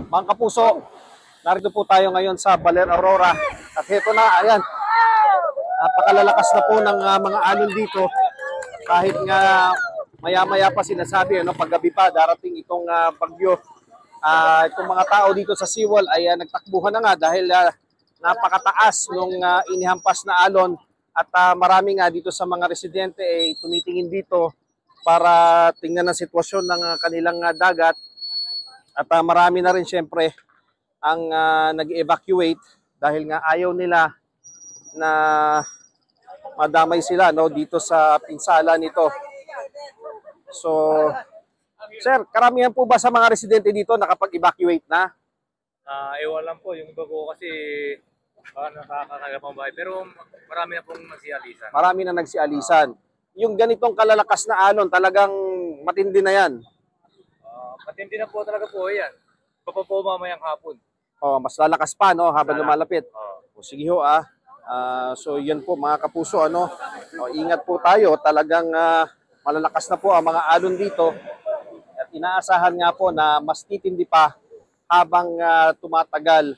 Mga kapuso, narito po tayo ngayon sa Baler Aurora. At heto na, ayan, napakalalakas na po ng mga alon dito. Kahit nga maya-maya pa sinasabi, paggabi pa darating itong bagyo. Itong mga tao dito sa Siwal ay nagtakbuhan na nga dahil napakataas nung inihampas na alon. At marami nga dito sa mga residente ay tumitingin dito para tingnan ang sitwasyon ng kanilang dagat. At marami na rin siyempre ang nag-evacuate dahil nga ayaw nila na madamay sila dito sa pinsala nito. So, sir, karamihan po ba sa mga residente dito nakapag-evacuate na? Ewan lang po, yung iba po kasi nakakagapang bahay. Pero marami na pong nagsialisan. Marami na nagsialisan. Yung ganitong kalalakas na alon, talagang matindi na yan. Matindi na po talaga po yan. Baka po mamayang hapon. Mas lalakas pa habang lumalapit. Sige ho so yan po mga kapuso ingat po tayo, talagang malalakas na po ang mga alon dito at inaasahan nga po na mas titindi pa habang tumatagal